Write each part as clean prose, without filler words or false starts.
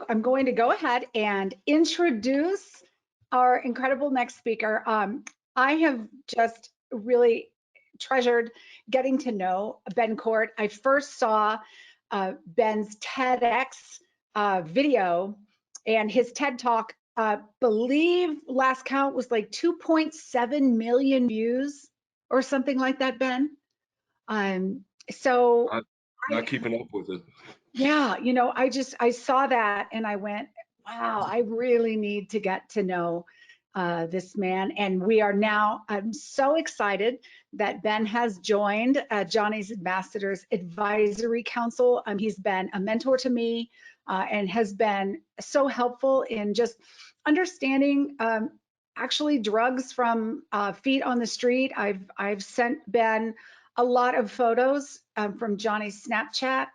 I'm going to go ahead and introduce our incredible next speaker. I have just really treasured getting to know Ben Cort. I first saw Ben's TEDx video and his TED Talk. Believe last count was like 2.7 million views or something like that, Ben. So not keeping up with it. yeah, I saw that and I went, wow, I really need to get to know this man. And we are now, I'm so excited that Ben has joined Johnny's Ambassadors Advisory Council. He's been a mentor to me and has been so helpful in just understanding actually drugs from feet on the street. I've sent Ben a lot of photos from Johnny's Snapchat.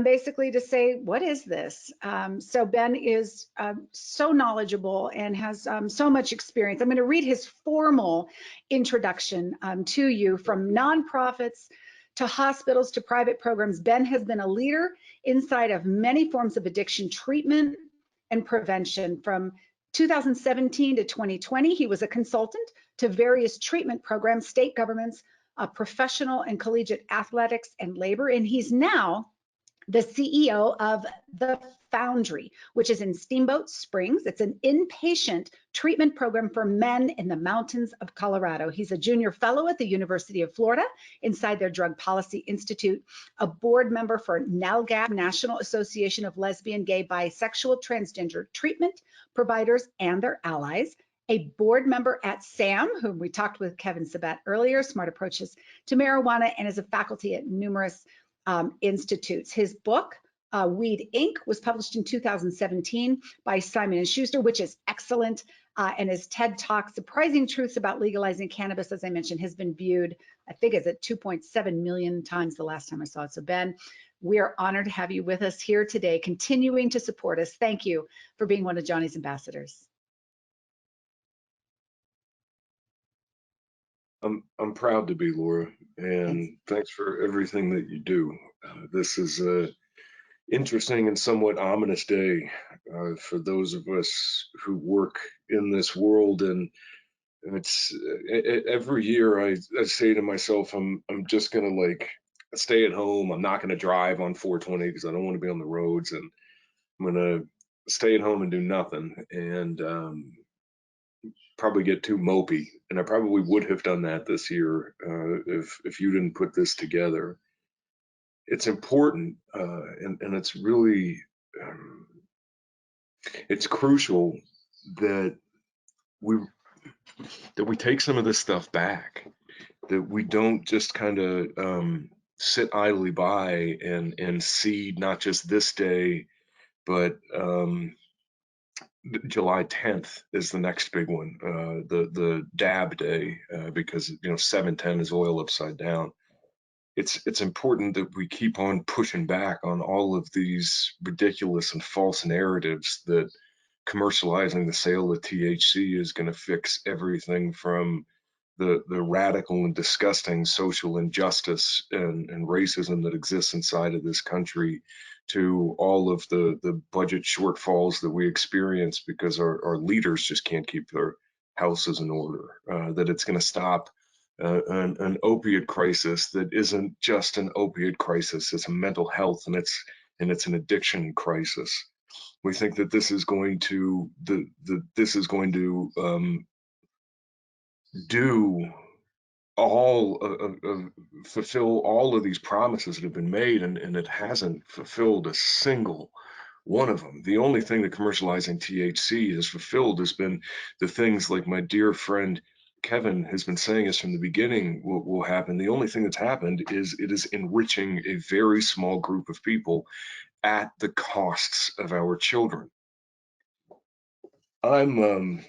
Basically to say, what is this? So Ben is so knowledgeable and has so much experience. I'm going to read his formal introduction to you. From nonprofits to hospitals to private programs, Ben has been a leader inside of many forms of addiction treatment and prevention. From 2017 to 2020, he was a consultant to various treatment programs, state governments, professional and collegiate athletics and labor, and he's now the CEO of The Foundry, which is in Steamboat Springs. It's an inpatient treatment program for men in the mountains of Colorado. He's a junior fellow at the University of Florida inside their Drug Policy Institute, a board member for NALGAB, National Association of Lesbian, Gay, Bisexual, Transgender Treatment Providers and their allies, a board member at SAM, whom we talked with Kevin Sabat earlier, Smart Approaches to Marijuana, and is a faculty at numerous institutes. His book, Weed Inc., was published in 2017 by Simon & Schuster, which is excellent. And his TED Talk, Surprising Truths About Legalizing Cannabis, as I mentioned, has been viewed, I think it's at 2.7 million times the last time I saw it. So Ben, we are honored to have you with us here today, continuing to support us. Thank you for being one of Johnny's ambassadors. I'm proud to be, Laura, and thanks for everything that you do. This is a interesting and somewhat ominous day for those of us who work in this world, and it's every year I say to myself, I'm just gonna like stay at home. I'm not gonna drive on 420 because I don't want to be on the roads, and I'm gonna stay at home and do nothing. And probably get too mopey, and I probably would have done that this year if you didn't put this together. It's important, and it's really it's crucial that we take some of this stuff back, that we don't just kind of sit idly by and see not just this day, but July 10th is the next big one, the DAB day, because 710 is oil upside down. It's important that we keep on pushing back on all of these ridiculous and false narratives that commercializing the sale of THC is going to fix everything from the radical and disgusting social injustice and racism that exists inside of this country, to all of the budget shortfalls that we experience because our leaders just can't keep their houses in order, that it's going to stop an opiate crisis that isn't just an opiate crisis, it's a mental health, and it's an addiction crisis. We think that this is going to do all fulfill all of these promises that have been made, and it hasn't fulfilled a single one of them. The only thing that commercializing THC has fulfilled has been the things like my dear friend Kevin has been saying is from the beginning will happen. The only thing that's happened is it is enriching a very small group of people at the costs of our children. I'm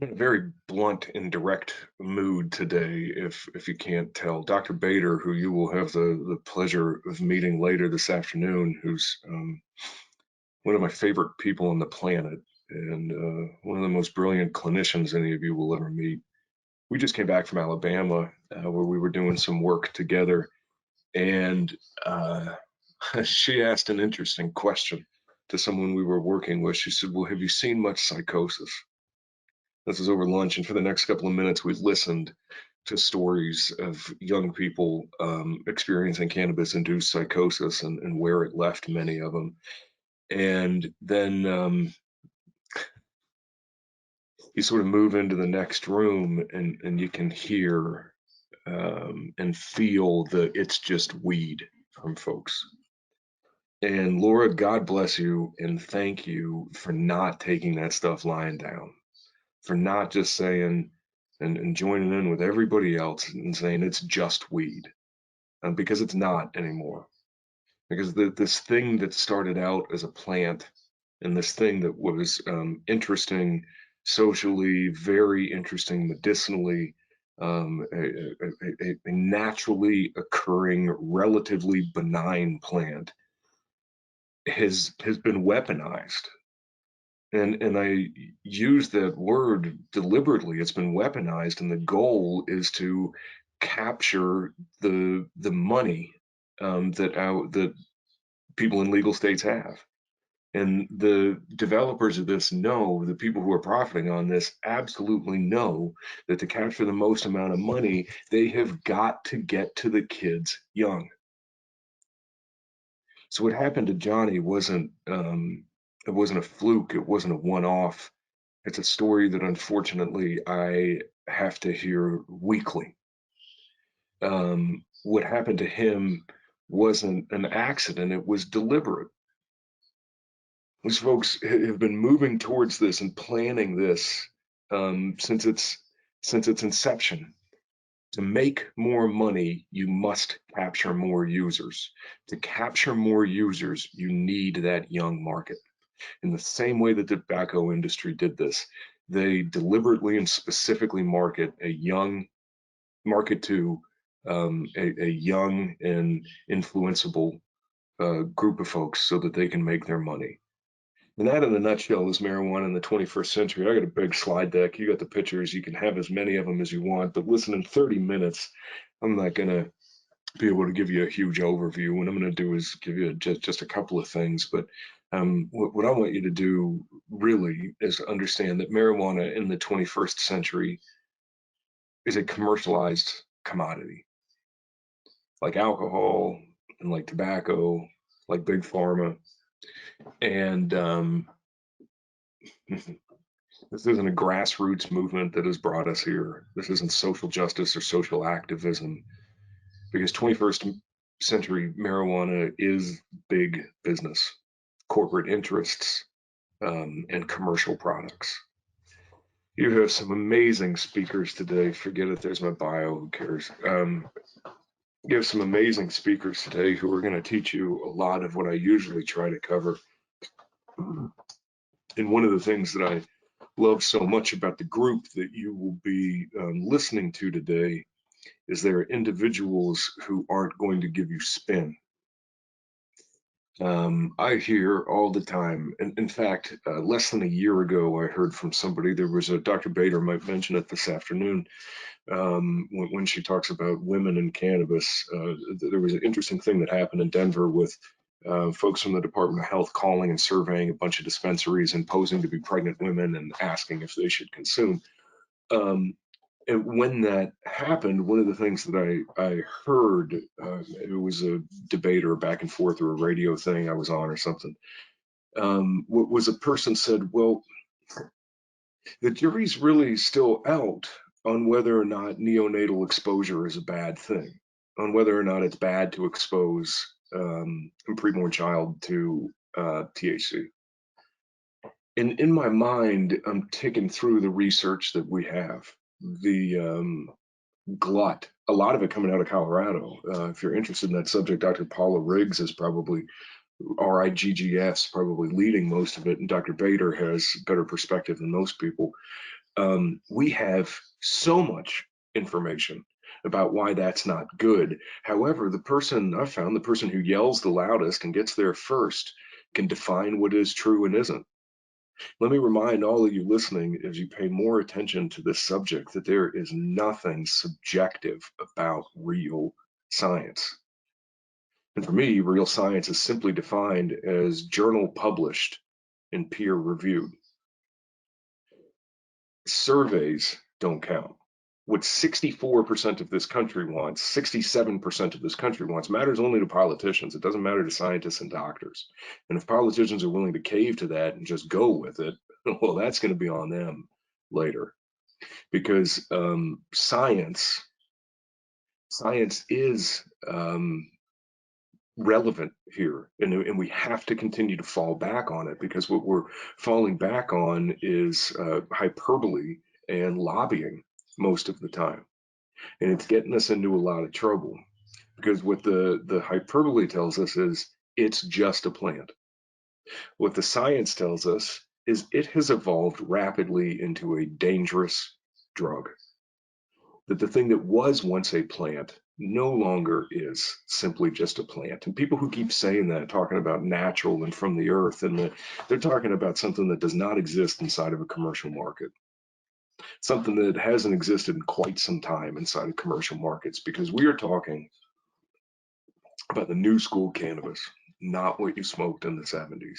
in a very blunt and direct mood today, if you can't tell. Dr. Bader, who you will have the pleasure of meeting later this afternoon, who's one of my favorite people on the planet and one of the most brilliant clinicians any of you will ever meet. We just came back from Alabama, where we were doing some work together, and she asked an interesting question. to someone we were working with. She said, well, have you seen much psychosis? This was over lunch, and for the next couple of minutes, we listened to stories of young people experiencing cannabis-induced psychosis and where it left many of them. And then you sort of move into the next room, and you can hear and feel the it's just weed from folks. And Laura, God bless you and thank you for not taking that stuff lying down, for not just saying and joining in with everybody else and saying it's just weed, because it's not anymore. Because this thing that started out as a plant and this thing that was interesting socially, very interesting medicinally, a naturally occurring, relatively benign plant has been weaponized. And I use that word deliberately. It's been weaponized, and the goal is to capture the money that people in legal states have. And the developers of this know, the people who are profiting on this absolutely know that to capture the most amount of money, they have got to get to the kids young. So what happened to Johnny wasn't it wasn't a fluke, it wasn't a one-off. It's a story that unfortunately I have to hear weekly. What happened to him wasn't an accident, it was deliberate. These folks have been moving towards this and planning this since its inception. To make more money, you must capture more users. To capture more users, you need that young market. In the same way that the tobacco industry did this, they deliberately and specifically market to a young and influenceable group of folks so that they can make their money. And that, in a nutshell, is marijuana in the 21st century. I got a big slide deck. You got the pictures. You can have as many of them as you want. But listen, in 30 minutes, I'm not going to be able to give you a huge overview. What I'm going to do is give you just a couple of things. But what I want you to do really is understand that marijuana in the 21st century is a commercialized commodity, like alcohol and like tobacco, like big pharma. And this isn't a grassroots movement that has brought us here. This isn't social justice or social activism, because 21st century marijuana is big business, corporate interests, and commercial products. You have some amazing speakers today. Forget it, there's my bio, who cares? You have some amazing speakers today who are going to teach you a lot of what I usually try to cover. And one of the things that I love so much about the group that you will be listening to today is there are individuals who aren't going to give you spin. I hear all the time, and in fact, less than a year ago, I heard from somebody, there was a Dr. Bader might mention it this afternoon, when she talks about women and cannabis. There was an interesting thing that happened in Denver with folks from the Department of Health calling and surveying a bunch of dispensaries and posing to be pregnant women and asking if they should consume. And when that happened, one of the things that I heard, it was a debate or a back and forth or a radio thing I was on or something, was a person said, well, the jury's really still out on whether or not neonatal exposure is a bad thing, on whether or not it's bad to expose a preborn child to THC. And in my mind, I'm taking through the research that we have, the glut, a lot of it coming out of Colorado. If you're interested in that subject, Dr. Paula Riggs is probably, RIGGS, probably leading most of it, and Dr. Bader has better perspective than most people. We have so much information about why that's not good. However, the person who yells the loudest and gets there first can define what is true and isn't. Let me remind all of you listening, as you pay more attention to this subject, that there is nothing subjective about real science. And for me, real science is simply defined as journal published and peer reviewed. Surveys don't count. What 64% of this country wants, 67% of this country wants, matters only to politicians. It doesn't matter to scientists and doctors. And if politicians are willing to cave to that and just go with it, well, that's going to be on them later. Because science is relevant here, and we have to continue to fall back on it, because what we're falling back on is hyperbole and lobbying most of the time, and it's getting us into a lot of trouble, because what the hyperbole tells us is it's just a plant. What the science tells us is it has evolved rapidly into a dangerous drug, that the thing that was once a plant no longer is simply just a plant. And people who keep saying that, talking about natural and from the earth, and they're talking about something that does not exist inside of a commercial market, something that hasn't existed in quite some time inside of commercial markets, because we are talking about the new school cannabis, not what you smoked in the 70s.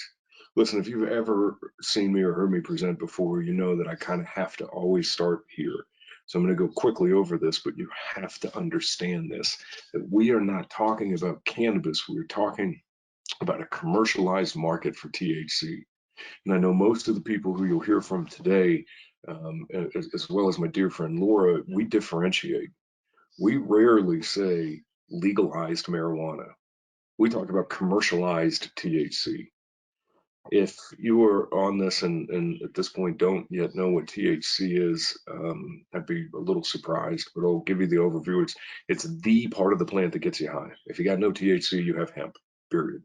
Listen, if you've ever seen me or heard me present before, you know that I kind of have to always start here. So I'm going to go quickly over this, but you have to understand this, that we are not talking about cannabis. We're talking about a commercialized market for THC. And I know most of the people who you'll hear from today, as well as my dear friend Laura, we differentiate. We rarely say legalized marijuana. We talk about commercialized THC. If you are on this and at this point don't yet know what THC is, I'd be a little surprised, but I'll give you the overview. It's the part of the plant that gets you high. If you got no THC, you have hemp, period.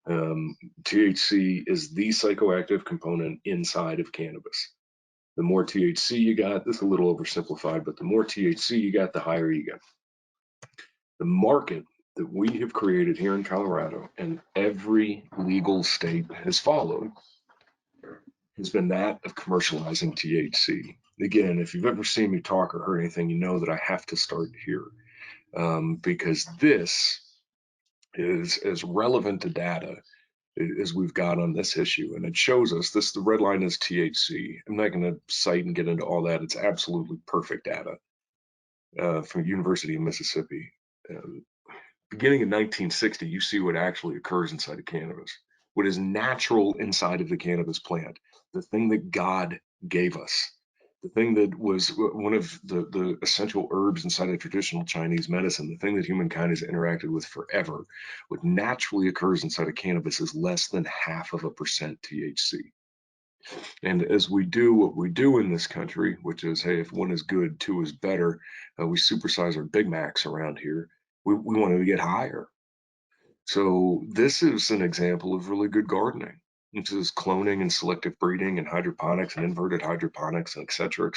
THC is the psychoactive component inside of cannabis. The more THC you got, this is a little oversimplified, but the more THC you got, the higher you get. The market that we have created here in Colorado, and every legal state has followed, has been that of commercializing THC. Again, if you've ever seen me talk or heard anything, you know that I have to start here, because this is as relevant to data as we've got on this issue. And it shows us this, the red line is THC. I'm not going to cite and get into all that. It's absolutely perfect data from University of Mississippi. Beginning in 1960, you see what actually occurs inside of cannabis, what is natural inside of the cannabis plant, the thing that God gave us, the thing that was one of the essential herbs inside of traditional Chinese medicine, the thing that humankind has interacted with forever. What naturally occurs inside of cannabis is less than 0.5% THC. And as we do what we do in this country, which is, hey, if one is good, two is better, we supersize our Big Macs around here. We want to get higher. So this is an example of really good gardening. This is cloning and selective breeding and hydroponics and inverted hydroponics, and et cetera,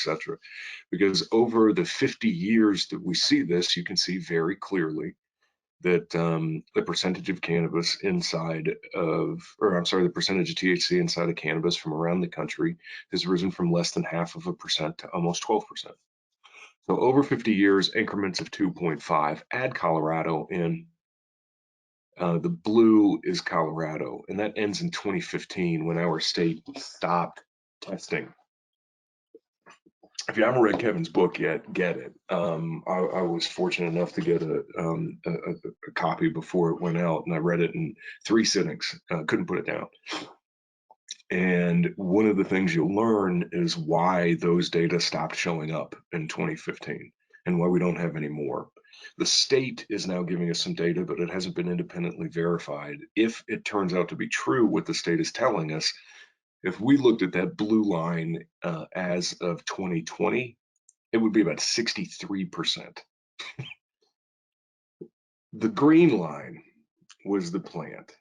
because over the 50 years that we see this, you can see very clearly that the percentage of cannabis inside of, or I'm sorry, the percentage of THC inside of cannabis from around the country has risen from less than 0.5% to almost 12%. So over 50 years, increments of 2.5. Add Colorado in. The blue is Colorado, and that ends in 2015 when our state stopped testing. If you haven't read Kevin's book yet, get it. I was fortunate enough to get a copy before it went out, and I read it in 3 sittings. Couldn't put it down. And one of the things you'll learn is why those data stopped showing up in 2015 and why we don't have any more. The state is now giving us some data, but it hasn't been independently verified. If it turns out to be true what the state is telling us, if we looked at that blue line as of 2020, it would be about 63%. The green line was the plant.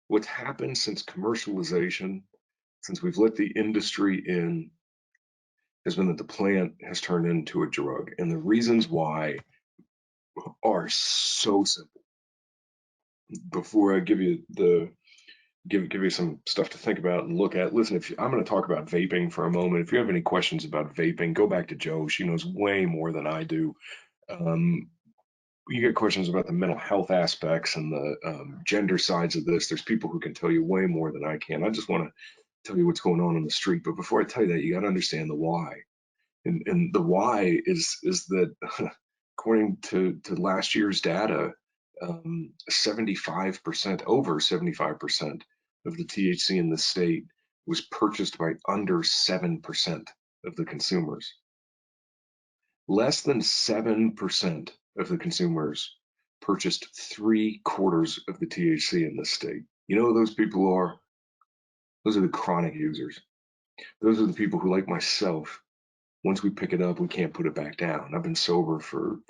What's happened since commercialization, since we've let the industry in, has been that the plant has turned into a drug. And the reasons why are so simple. Before I give you give you some stuff to think about and look at, listen, I'm going to talk about vaping for a moment. If you have any questions about vaping, go back to Jo. She knows way more than I do. you get questions about the mental health aspects and the gender sides of this. There's people who can tell you way more than I can. I just want to tell you what's going on the street. But before I tell you that, you got to understand the why. And the why is that according to last year's data, 75%, over 75% of the THC in the state was purchased by under 7% of the consumers. Less than 7% of the consumers purchased 3/4 of the THC in this state. You know who those people are? Those are the chronic users. Those are the people who, like myself, once we pick it up, we can't put it back down. I've been sober for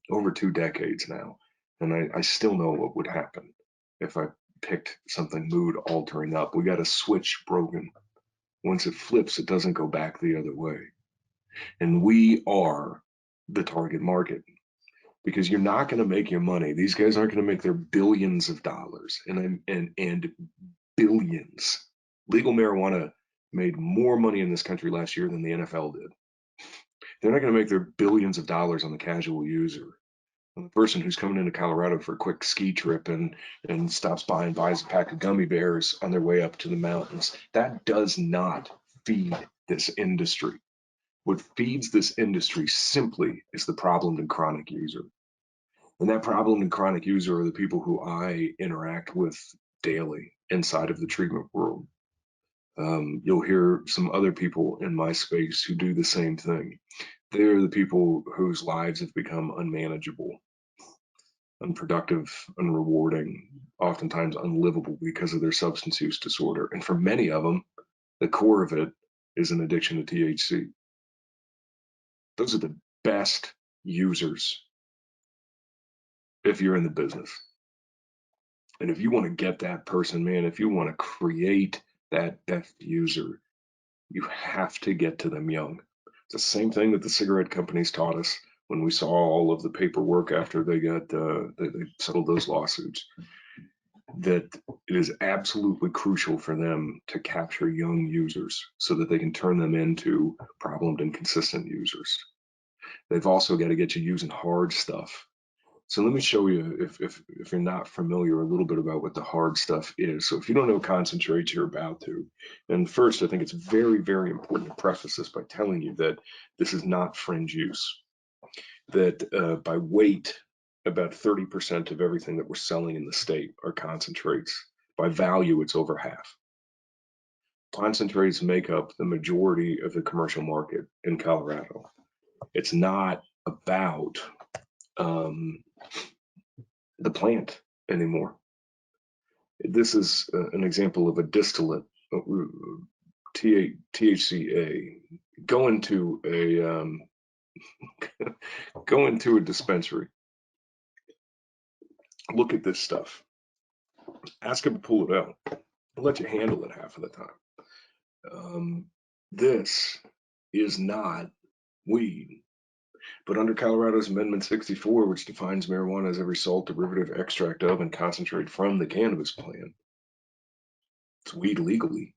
over 2 decades now, and I still know what would happen if I picked something mood altering up. We got a switch broken. Once it flips, it doesn't go back the other way. And we are the target market, because you're not going to make your money. These guys aren't going to make their billions of dollars and billions. Legal marijuana made more money in this country last year than the NFL did. They're not going to make their billions of dollars on the casual user, on the person who's coming into Colorado for a quick ski trip and stops by and buys a pack of gummy bears on their way up to the mountains. That does not feed this industry. What feeds this industry simply is the problem and chronic user. And that problem and chronic user are the people who I interact with daily inside of the treatment world. You'll hear some other people in my space who do the same thing. They're the people whose lives have become unmanageable, unproductive, unrewarding, oftentimes unlivable because of their substance use disorder. And for many of them, the core of it is an addiction to THC. Those are the best users if you're in the business. And if you want to get that person, man, if you want to create that best user, you have to get to them young. It's the same thing that the cigarette companies taught us when we saw all of the paperwork after they got they settled those lawsuits, that it is absolutely crucial for them to capture young users so that they can turn them into problemed and consistent users. They've also got to get you using hard stuff. So let me show you, if you're not familiar, a little bit about what the hard stuff is. So if you don't know concentrates, you're about to. And first, I think it's very, very important to preface this by telling you that this is not fringe use. That by weight, about 30% of everything that we're selling in the state are concentrates. By value, it's over half. Concentrates make up the majority of the commercial market in Colorado. It's not about the plant anymore. This is an example of a distillate, THCA. Go into a dispensary. Look at this stuff. Ask them to pull it out. I'll let you handle it half of the time. This is not weed. But under Colorado's Amendment 64, which defines marijuana as every salt, derivative, extract of, and concentrate from the cannabis plant, it's weed legally.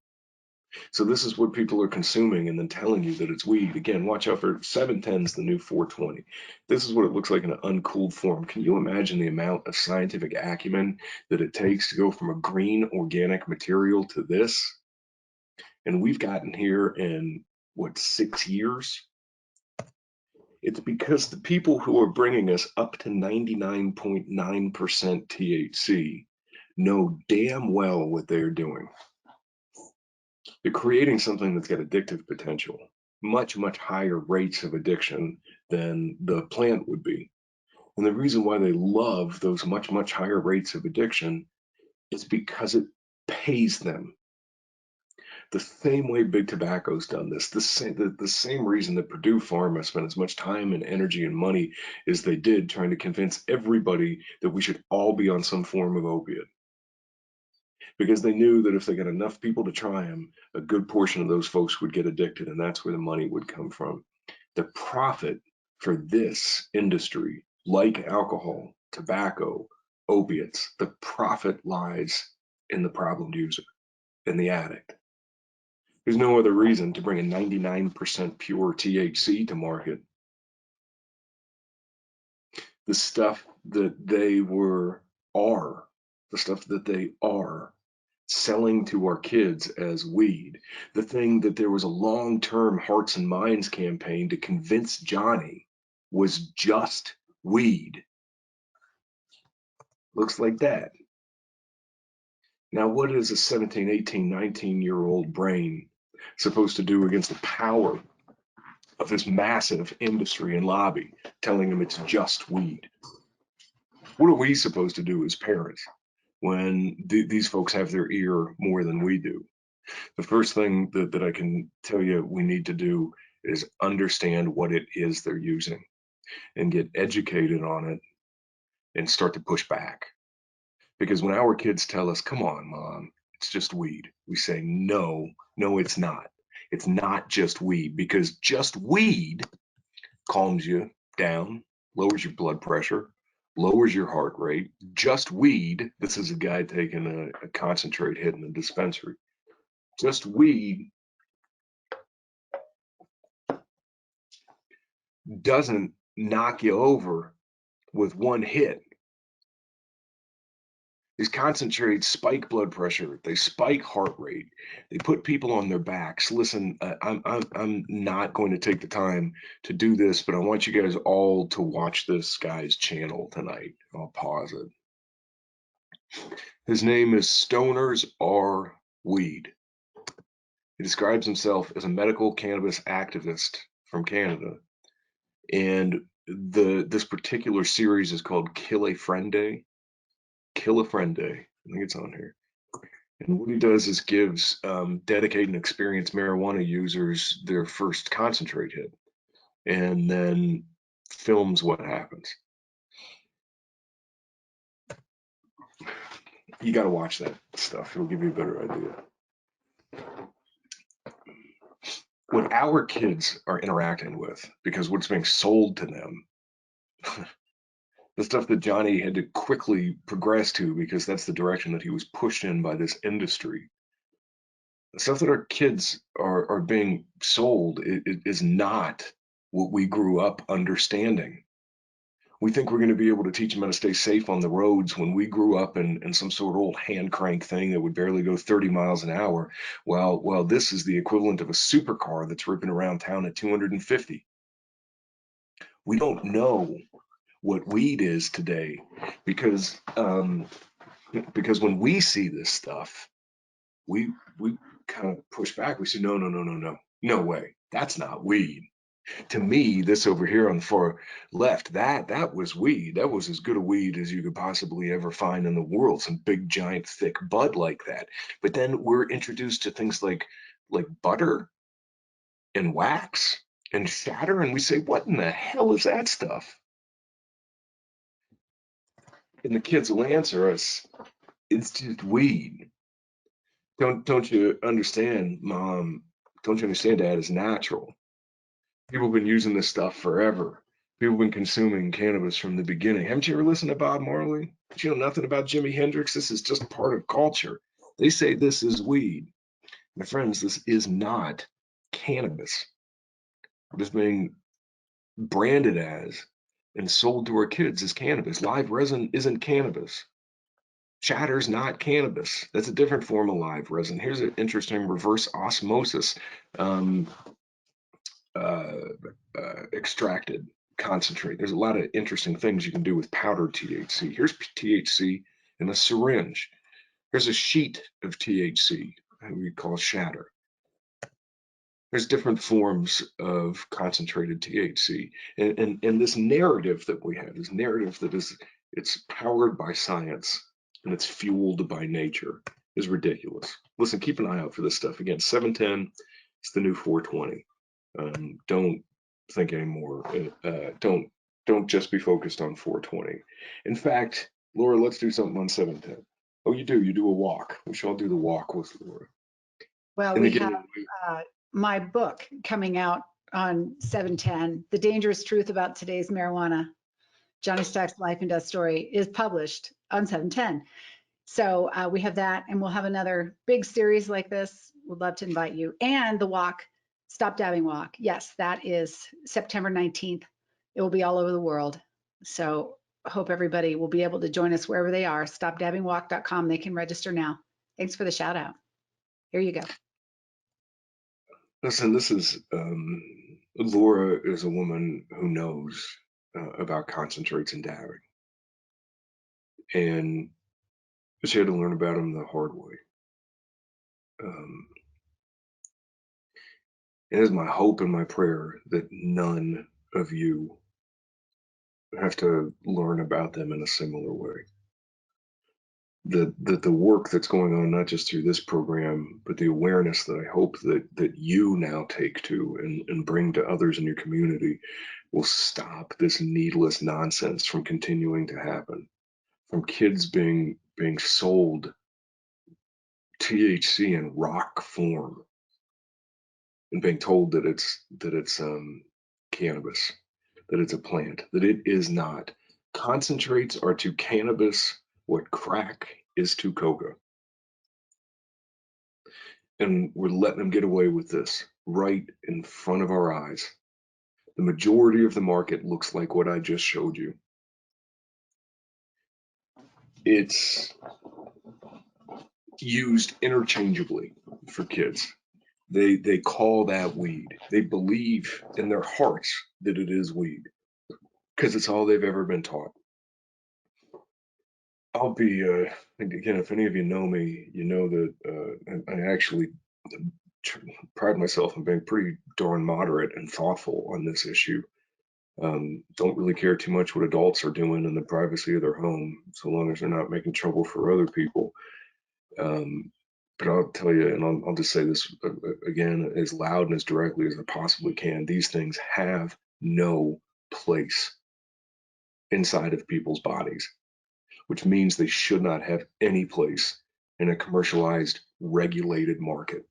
So this is what people are consuming and then telling you that it's weed. Again, watch out for 710's the new 420. This is what it looks like in an uncooled form. Can you imagine the amount of scientific acumen that it takes to go from a green organic material to this? And we've gotten here in, what, 6 years? It's because the people who are bringing us up to 99.9% THC know damn well what they're doing. They're creating something that's got addictive potential, much, much higher rates of addiction than the plant would be. And the reason why they love those much, much higher rates of addiction is because it pays them. The same way big tobacco's done this, the same reason that Purdue Pharma spent as much time and energy and money as they did trying to convince everybody that we should all be on some form of opiate. Because they knew that if they got enough people to try them, a good portion of those folks would get addicted, and that's where the money would come from. The profit for this industry, like alcohol, tobacco, opiates, the profit lies in the problem user, in the addict. There's no other reason to bring a 99% pure THC to market the stuff that they are, the stuff that they are selling to our kids as weed, the thing that there was a long-term hearts and minds campaign to convince Johnny was just weed. Looks like that. Now, what is a 17, 18, 19-year-old brain supposed to do against the power of this massive industry and lobby telling them it's just weed? What are we supposed to do as parents when these folks have their ear more than we do? The first thing that I can tell you we need to do is understand what it is they're using and get educated on it and start to push back. Because when our kids tell us, come on, mom, it's just weed, we say, no, no, it's not. It's not just weed, because just weed calms you down, lowers your blood pressure, lowers your heart rate. Just weed, this is a guy taking a concentrate hit in the dispensary. Just weed doesn't knock you over with one hit. These concentrates spike blood pressure, they spike heart rate, they put people on their backs. Listen, I'm not going to take the time to do this, but I want you guys all to watch this guy's channel tonight. I'll pause it. His name is Stoners Are Weed. He describes himself as a medical cannabis activist from Canada, and this particular series is called Kill a Friend Day. Kill a Friend Day. I think it's on here. And what he does is gives dedicated and experienced marijuana users their first concentrate hit, and then films what happens. You got to watch that stuff. It'll give you a better idea. What our kids are interacting with, because what's being sold to them, the stuff that Johnny had to quickly progress to because that's the direction that he was pushed in by this industry. The stuff that our kids are being sold is not what we grew up understanding. We think we're going to be able to teach them how to stay safe on the roads when we grew up in some sort of old hand crank thing that would barely go 30 miles an hour. Well, this is the equivalent of a supercar that's ripping around town at 250. We don't know what weed is today because when we see this stuff, we kind of push back. We say, no way, that's not weed. To me, this over here on the far left, that was weed. That was as good a weed as you could possibly ever find in the world, some big giant thick bud like that. But then we're introduced to things like butter and wax and shatter, and we say, what in the hell is that stuff? And the kids will answer us, it's just weed. Don't you understand, mom? Don't you understand, dad? It's natural. People have been using this stuff forever. People have been consuming cannabis from the beginning. Haven't you ever listened to Bob Marley? Do you know nothing about Jimi Hendrix? This is just part of culture. They say this is weed. My friends, this is not cannabis. It is being branded as and sold to our kids as cannabis. Live resin isn't cannabis. Chatter's not cannabis. That's a different form of live resin. Here's an interesting reverse osmosis extracted concentrate. There's a lot of interesting things you can do with powdered THC. Here's THC in a syringe. Here's a sheet of THC, we call shatter. There's different forms of concentrated THC. And this narrative that we have, this narrative that it's powered by science and it's fueled by nature, is ridiculous. Listen, keep an eye out for this stuff. Again, 710, it's the new 420. Don't think anymore. Don't just be focused on 420. In fact, Laura, let's do something on 710. Oh, you do a walk. We should all do the walk with Laura. Well, And we again, have my book coming out on 710, The Dangerous Truth About Today's Marijuana. Johnny Stack's Life and Death Story is published on 710. So we have that, and we'll have another big series like this. We'd love to invite you. And the walk, Stop Dabbing Walk. Yes, that is September 19th. It will be all over the world. So hope everybody will be able to join us wherever they are. StopDabbingWalk.com. They can register now. Thanks for the shout out. Here you go. Listen, this is Laura is a woman who knows about concentrates and dabbing, and she had to learn about them the hard way. It is my hope and my prayer that none of you have to learn about them in a similar way. That the work that's going on, not just through this program, but the awareness that I hope that you now take to and bring to others in your community will stop this needless nonsense from continuing to happen, from kids being sold THC in rock form and being told that it's cannabis, that it's a plant, that it is not. Concentrates are to cannabis what crack is to coca. And we're letting them get away with this right in front of our eyes. The majority of the market looks like what I just showed you. It's used interchangeably for kids. They call that weed. They believe in their hearts that it is weed because it's all they've ever been taught. I'll be again, if any of you know me, you know that I actually pride myself on being pretty darn moderate and thoughtful on this issue. Don't really care too much what adults are doing in the privacy of their home, so long as they're not making trouble for other people. But I'll tell you, and I'll just say this again as loud and as directly as I possibly can, these things have no place inside of people's bodies, which means they should not have any place in a commercialized, regulated market.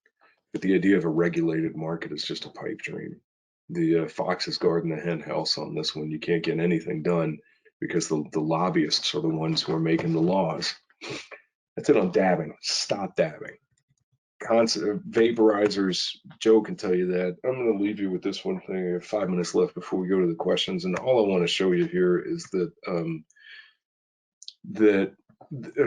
But the idea of a regulated market is just a pipe dream. The fox is guarding the hen house on this one. You can't get anything done because the lobbyists are the ones who are making the laws. That's it on dabbing. Stop dabbing. Vaporizers, Joe can tell you that. I'm going to leave you with this one thing. I have 5 minutes left before we go to the questions. And all I want to show you here is that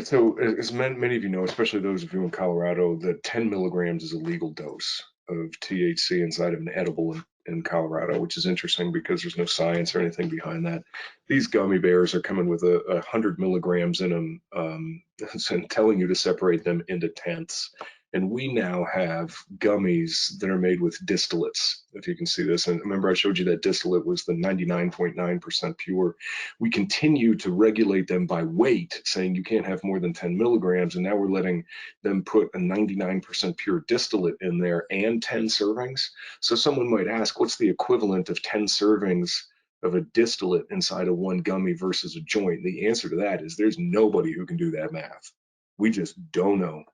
so as many of you know, especially those of you in Colorado, that 10 milligrams is a legal dose of THC inside of an edible in Colorado, which is interesting because there's no science or anything behind that. These gummy bears are coming with 100 milligrams in them and telling you to separate them into tenths. And we now have gummies that are made with distillates, if you can see this. And remember, I showed you that distillate was the 99.9% pure. We continue to regulate them by weight, saying you can't have more than 10 milligrams. And now we're letting them put a 99% pure distillate in there and 10 servings. So someone might ask, what's the equivalent of 10 servings of a distillate inside of one gummy versus a joint? The answer to that is there's nobody who can do that math. We just don't know.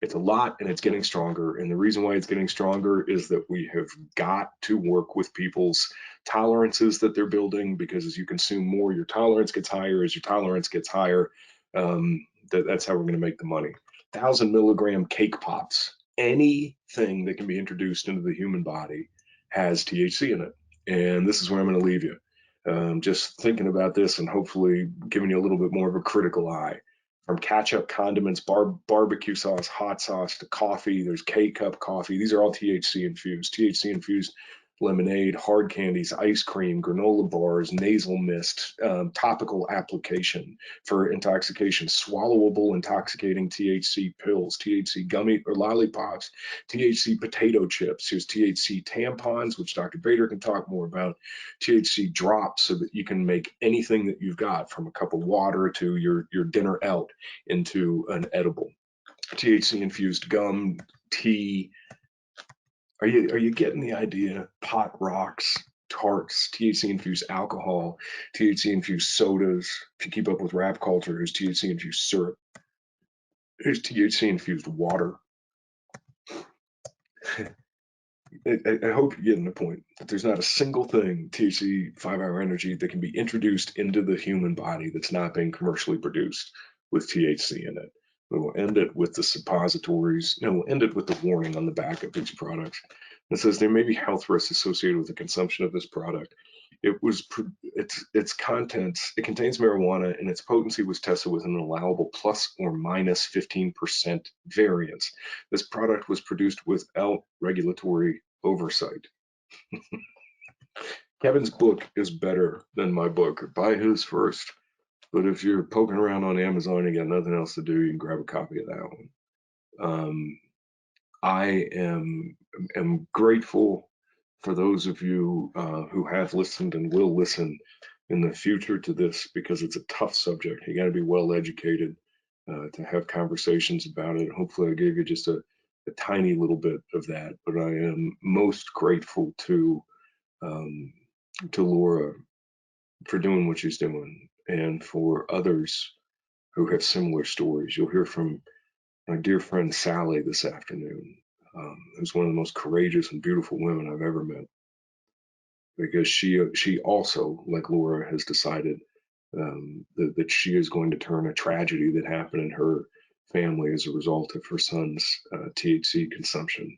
It's a lot and it's getting stronger. And the reason why it's getting stronger is that we have got to work with people's tolerances that they're building, because as you consume more, your tolerance gets higher. As your tolerance gets higher, that's how we're going to make the money. 1,000 milligram cake pops, anything that can be introduced into the human body has THC in it. And this is where I'm going to leave you. Just thinking about this and hopefully giving you a little bit more of a critical eye. From ketchup, condiments, barbecue sauce, hot sauce, to coffee, there's K-cup coffee. These are all THC infused. THC infused lemonade, hard candies, ice cream, granola bars, nasal mist, topical application for intoxication, swallowable intoxicating THC pills, THC gummy or lollipops, THC potato chips. Here's THC tampons, which Dr. Bader can talk more about, THC drops so that you can make anything that you've got, from a cup of water to your dinner out, into an edible. THC infused gum, tea. Are you getting the idea? Pot rocks, tarts, THC infused alcohol, THC infused sodas. If you keep up with rap culture, there's THC infused syrup. There's THC infused water. I hope you're getting the point that there's not a single thing, THC 5-hour energy, that can be introduced into the human body that's not being commercially produced with THC in it. We will end it with the suppositories. No, we'll end it with the warning on the back of these products. It says there may be health risks associated with the consumption of this product. its contents, it contains marijuana, and its potency was tested with an allowable plus or minus 15% variance. This product was produced without regulatory oversight. Kevin's book is better than my book. Buy his first. But if you're poking around on Amazon and you got nothing else to do, you can grab a copy of that one. I am grateful for those of you who have listened and will listen in the future to this, because it's a tough subject. You got to be well educated to have conversations about it. Hopefully, I gave you just a tiny little bit of that. But I am most grateful to Laura for doing what she's doing, and for others who have similar stories. You'll hear from my dear friend Sally this afternoon, who's one of the most courageous and beautiful women I've ever met, because she also, like Laura, has decided that she is going to turn a tragedy that happened in her family as a result of her son's THC consumption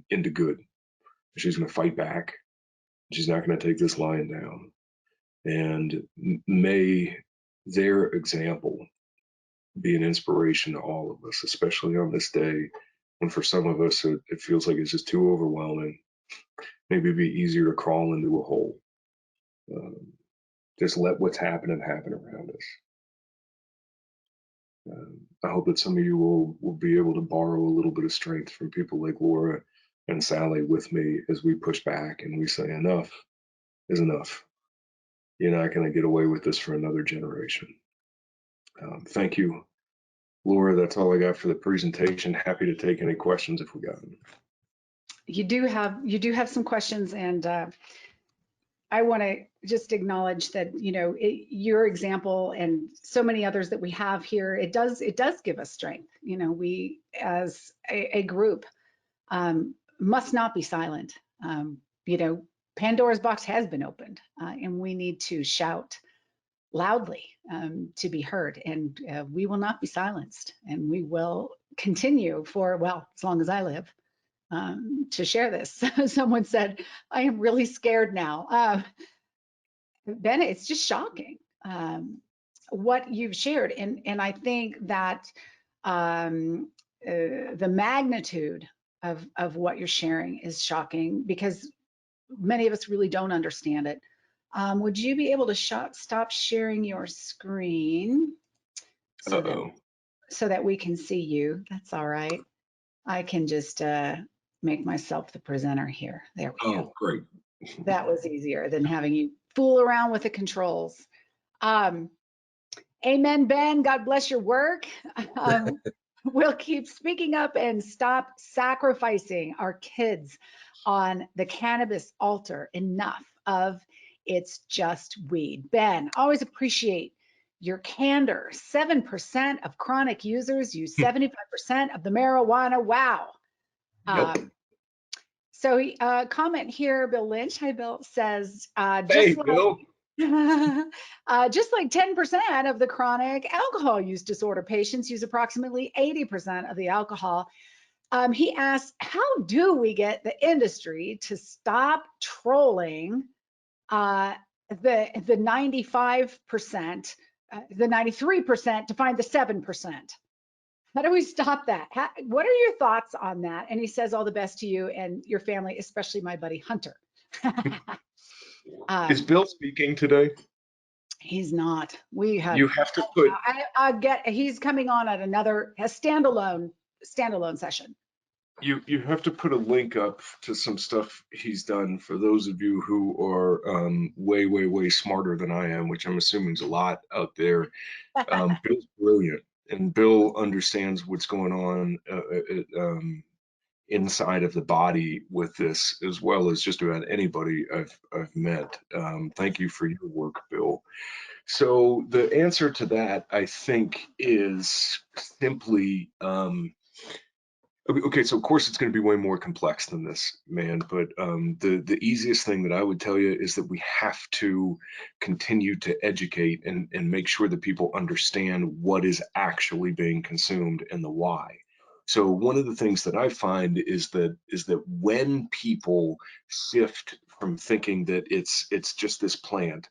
into good. She's going to fight back. She's not going to take this lying down. And may their example be an inspiration to all of us, especially on this day when for some of us it feels like it's just too overwhelming. Maybe it'd be easier to crawl into a hole. Just let what's happening happen around us. I hope that some of you will be able to borrow a little bit of strength from people like Laura and Sally with me as we push back and we say enough is enough. You're not going to get away with this for another generation. Thank you, Laura. That's all I got for the presentation. Happy to take any questions if we got them. You do have some questions, and I want to just acknowledge that, you know, your example and so many others that we have here, it does give us strength. You know, we as a group must not be silent. You know, Pandora's box has been opened, and we need to shout loudly to be heard, and we will not be silenced, and we will continue for, well, as long as I live, to share this. Someone said, I am really scared now. Ben, it's just shocking what you've shared. And I think that the magnitude of what you're sharing is shocking, because many of us really don't understand it. Would you be able to stop sharing your screen so that we can see you? That's all right. I can just make myself the presenter here. There we go. Oh, great. That was easier than having you fool around with the controls. Amen, Ben. God bless your work. We'll keep speaking up and stop sacrificing our kids on the cannabis altar. Enough of it's just weed. Ben, always appreciate your candor. 7% of chronic users use 75% of the marijuana. Wow. Yep. So comment here, Bill Lynch. Hi, Bill. Says, Hey, Bill. just like 10% of the chronic alcohol use disorder patients use approximately 80% of the alcohol. He asks, how do we get the industry to stop trolling the 95%, the 93% to find the 7%? How do we stop that? What are your thoughts on that? And he says, all the best to you and your family, especially my buddy Hunter. Is Bill speaking today? He's not. We have. You have to put. He's coming on at a standalone session. You have to put a link up to some stuff he's done for those of you who are way smarter than I am, which I'm assuming is a lot out there. Bill's brilliant, and Bill understands what's going on inside of the body with this, as well as just about anybody I've met. Thank you for your work, Bill. So the answer to that, I think, is simply okay. So of course it's going to be way more complex than this, man. But the easiest thing that I would tell you is that we have to continue to educate and make sure that people understand what is actually being consumed and the why. So one of the things that I find is that when people shift from thinking that it's just this plant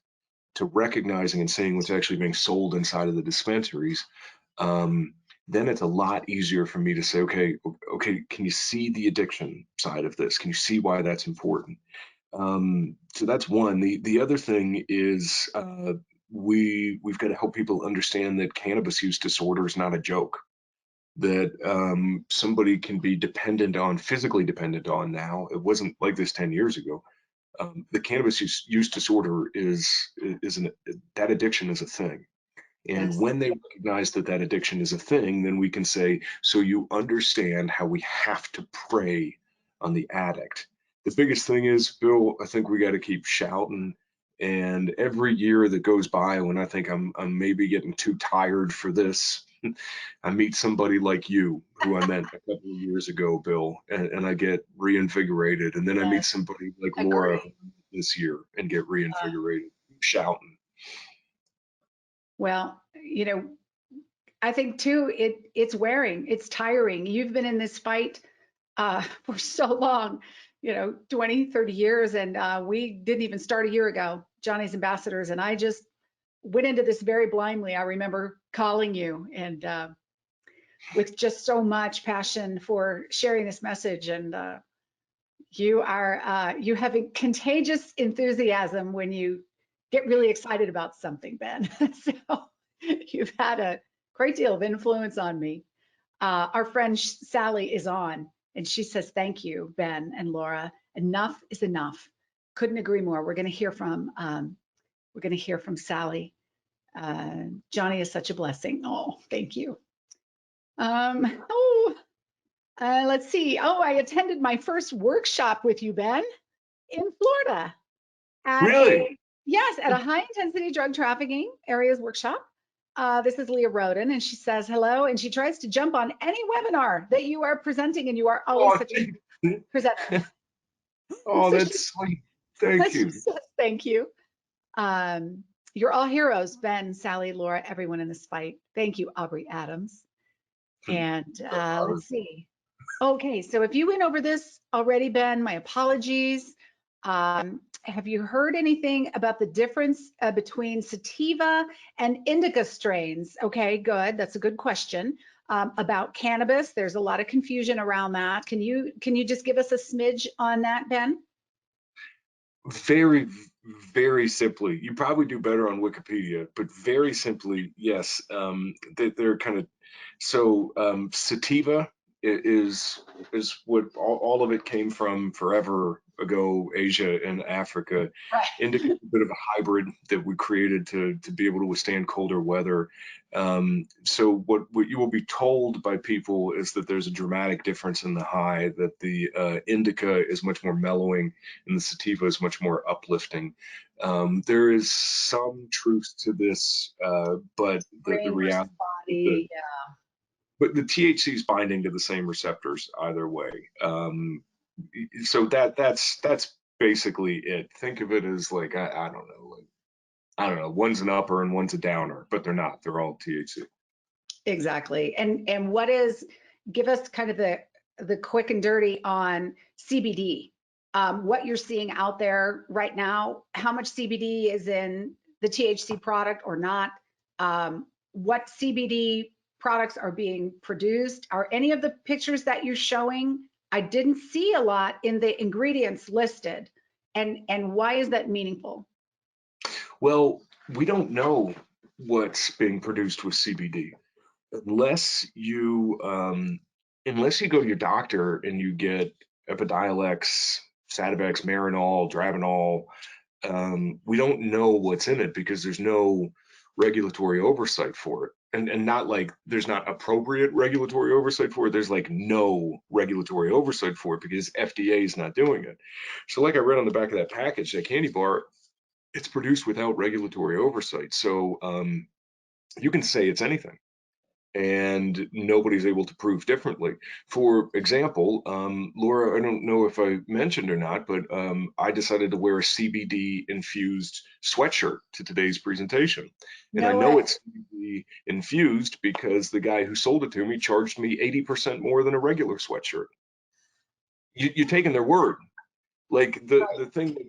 to recognizing and seeing what's actually being sold inside of the dispensaries, um, then it's a lot easier for me to say, okay, can you see the addiction side of this? Can you see why that's important? So that's one. The other thing is we've got to help people understand that cannabis use disorder is not a joke. That somebody can be dependent on, physically dependent on now. It wasn't like this 10 years ago. The cannabis use disorder is that addiction is a thing. And Yes. when they recognize that that addiction is a thing, then we can say, so you understand how we have to prey on the addict. The biggest thing is, Bill, I think we got to keep shouting. And every year that goes by when I think I'm maybe getting too tired for this, I meet somebody like you who I met a couple of years ago, Bill, and I get reinvigorated. And then I meet Yes. somebody like Laura Agree. this year and get Uh, reinvigorated, shouting. well, I think too, it's wearing, it's tiring. You've been in this fight for so long, 20, 30 years, and we didn't even start a year ago, Johnny's Ambassadors, and I just went into this very blindly. I remember calling you and with just so much passion for sharing this message, and you have a contagious enthusiasm when you get really excited about something, Ben. So you've had a great deal of influence on me. Our friend Sally is on, and she says, "Thank you, Ben and Laura. Enough is enough." Couldn't agree more. We're going to hear from Sally. Johnny is such a blessing. Oh, thank you. Oh, let's see. Oh, I attended my first workshop with you, Ben, in Florida at Really? at a high intensity drug trafficking areas workshop. This is Leah Roden, and she says hello, and she tries to jump on any webinar that you are presenting, and you are always Oh, such a great presenter. oh, So she, that's sweet. Thank she you. says thank you. Um, you're all heroes, Ben, Sally, Laura, everyone in this fight. Thank you, Aubrey Adams. And let's see. Okay, so if you went over this already, Ben, my apologies. Have you heard anything about the difference between sativa and indica strains? Okay, good. That's a good question. About cannabis, there's a lot of confusion around that. Can you just give us a smidge on that, Ben? Very, very simply, you probably do better on Wikipedia, but very simply, yes, they're kind of so sativa is what all of it came from forever ago, Asia and Africa. Right. Indica is a bit of a hybrid that we created to be able to withstand colder weather. So what you will be told by people is that there's a dramatic difference in the high, that the indica is much more mellowing and the sativa is much more uplifting. There is some truth to this, but the Brain versus reality is that body. Yeah. but the THC is binding to the same receptors either way. So that's basically it. Think of it as like I don't know, one's an upper and one's a downer, but they're not. They're all THC. Exactly. And what is, give us kind of the quick and dirty on CBD. What you're seeing out there right now, how much CBD is in the THC product or not? What CBD products are being produced? Are any of the pictures that you're showing? I didn't see a lot in the ingredients listed. And why is that meaningful? Well, we don't know what's being produced with CBD unless you go to your doctor and you get Epidiolex, Sativex, Marinol, Dronabinol. We don't know what's in it because there's no regulatory oversight for it. And not like there's not appropriate regulatory oversight for it. There's like no regulatory oversight for it because FDA is not doing it. So like I read on the back of that package, that candy bar, it's produced without regulatory oversight. So you can say it's anything. and nobody's able to prove differently. For example, Laura, I don't know if I mentioned or not, but I decided to wear a CBD infused sweatshirt to today's presentation. And I No know way. it's CBD infused because the guy who sold it to me charged me 80% more than a regular sweatshirt. You're taking their word. Like the thing that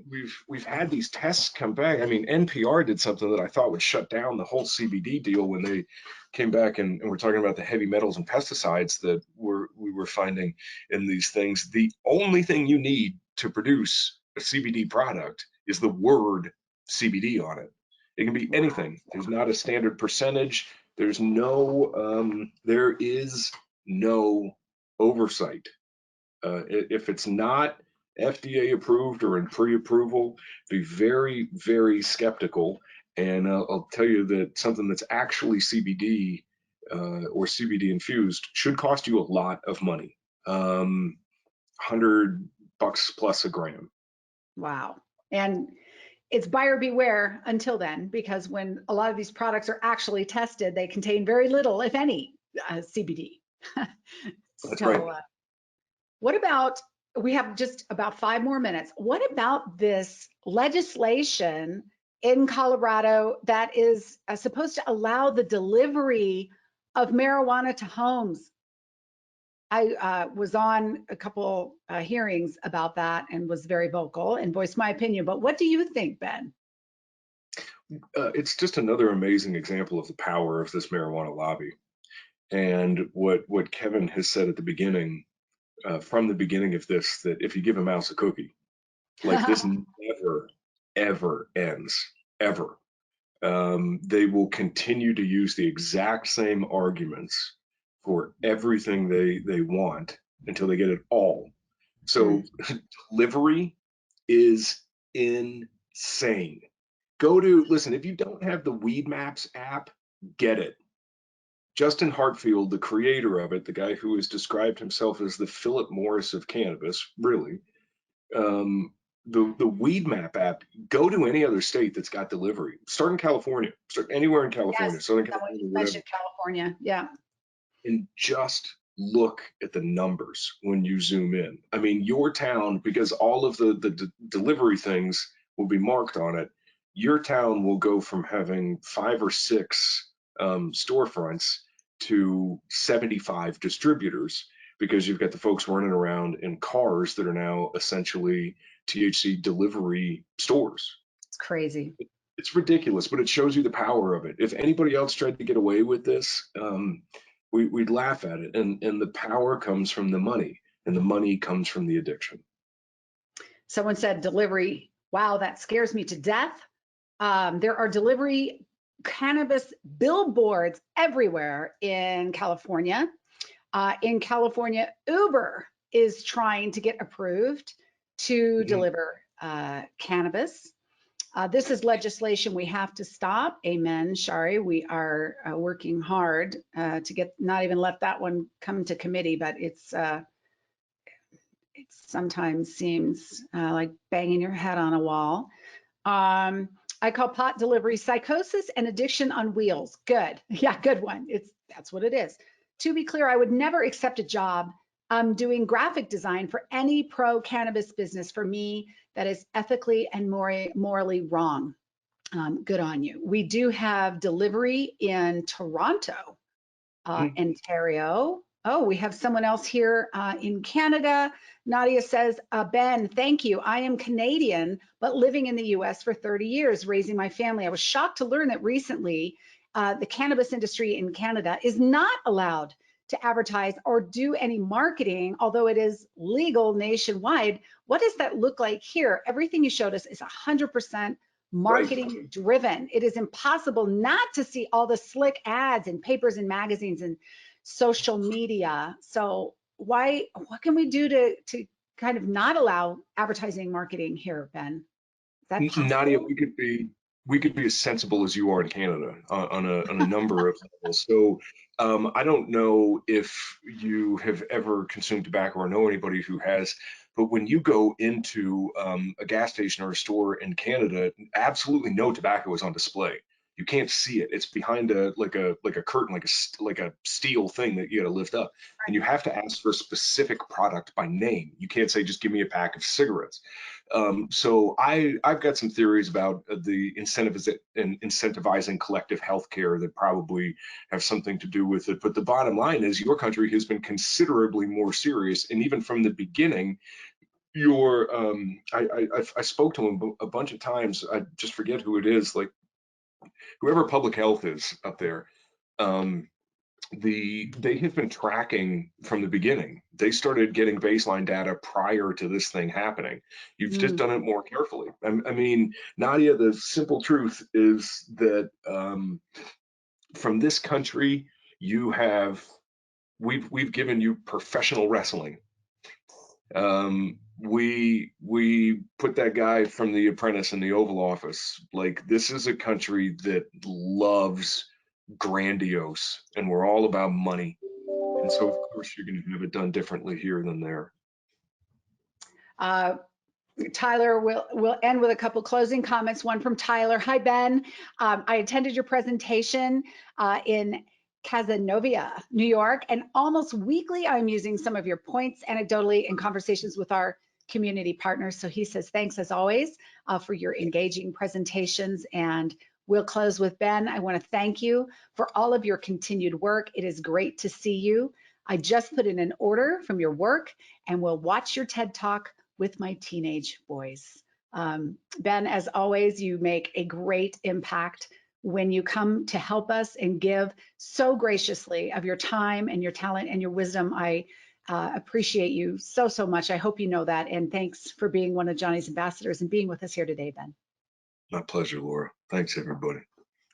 we've had these tests come back. I mean, NPR did something that I thought would shut down the whole CBD deal when they came back and we're talking about the heavy metals and pesticides that we were finding in these things. The only thing you need to produce a CBD product is the word CBD on it. It can be anything. There's not a standard percentage. There is no oversight. If it's not FDA approved or in pre-approval, be very, very skeptical. And I'll tell you that something that's actually CBD or CBD infused should cost you a lot of money, 100 bucks plus a gram. Wow. And it's buyer beware until then, because when a lot of these products are actually tested, they contain very little, if any, CBD. That's right. So, what about, we have just about 5 more minutes. What about this legislation in Colorado that is supposed to allow the delivery of marijuana to homes? I was on a couple hearings about that and was very vocal and voiced my opinion. But what do you think, Ben? It's just another amazing example of the power of this marijuana lobby. And what Kevin has said at the beginning, from the beginning of this, that if you give a mouse a cookie, like this never, ever ends, ever. They will continue to use the exact same arguments for everything they want until they get it all. So delivery is insane. Listen, if you don't have the Weed Maps app, get it. Justin Hartfield, the creator of it, the guy who has described himself as the Philip Morris of cannabis, really, um, the Weed Map app, go to any other state that's got delivery. Start in California. Start anywhere in California, Yes, Southern someone California, just whatever, mentioned California. Yeah. and just look at the numbers when you zoom in. I mean, your town, because all of the delivery things will be marked on it, your town will go from having 5 or 6 storefronts to 75 distributors because you've got the folks running around in cars that are now essentially THC delivery stores. It's crazy. It's ridiculous, but it shows you the power of it. If anybody else tried to get away with this, we'd laugh at it. And the power comes from the money, and the money comes from the addiction. Someone said delivery. Wow, that scares me to death. There are delivery cannabis billboards everywhere in California. In California, Uber is trying to get approved to deliver cannabis. This is legislation we have to stop. Amen, Shari. We are working hard to get, not even let that one come to committee, but it sometimes seems like banging your head on a wall. I call pot delivery psychosis and addiction on wheels. Good. Yeah, good one. That's what it is. To be clear, I would never accept a job doing graphic design for any pro cannabis business. For me, that is ethically and morally wrong. Good on you. We do have delivery in Toronto, Ontario. Oh, we have someone else here in Canada. Nadia says, Ben, thank you. I am Canadian, but living in the US for 30 years, raising my family. I was shocked to learn that recently the cannabis industry in Canada is not allowed to advertise or do any marketing, although it is legal nationwide. What does that look like here? Everything you showed us is 100% marketing driven. It is impossible not to see all the slick ads in papers and magazines and social media. So what can we do to kind of not allow advertising marketing here, Ben? Is that possible? Nadia, we could be as sensible as you are in Canada on a number of levels. So I don't know if you have ever consumed tobacco or know anybody who has, but when you go into a gas station or a store in Canada, absolutely no tobacco is on display. You can't see it. It's behind a curtain, like a steel thing that you got to lift up. And you have to ask for a specific product by name. You can't say, just give me a pack of cigarettes. So I've got some theories about the incentivizing collective healthcare that probably have something to do with it. But the bottom line is your country has been considerably more serious. And even from the beginning, I spoke to him a bunch of times. I just forget who it is, like whoever public health is up there. They have been tracking from the beginning. They started getting baseline data prior to this thing happening. You've just done it more carefully. I mean, Nadia, the simple truth is that from this country, we've given you professional wrestling. We put that guy from The Apprentice in the Oval Office. Like, this is a country that loves grandiose, and we're all about money. And so, of course, you're going to have it done differently here than there. Tyler, we'll end with a couple closing comments. One from Tyler. Hi, Ben. I attended your presentation in Cazenovia, New York, and almost weekly I'm using some of your points anecdotally in conversations with our community partners. So he says, thanks as always for your engaging presentations. And we'll close with Ben. I want to thank you for all of your continued work. It is great to see you. I just put in an order from your work and we'll watch your TED Talk with my teenage boys. Ben, as always, you make a great impact when you come to help us and give so graciously of your time and your talent and your wisdom. I appreciate you so, so much. I hope you know that. And thanks for being one of Johnny's ambassadors and being with us here today, Ben. My pleasure, Laura. Thanks, everybody.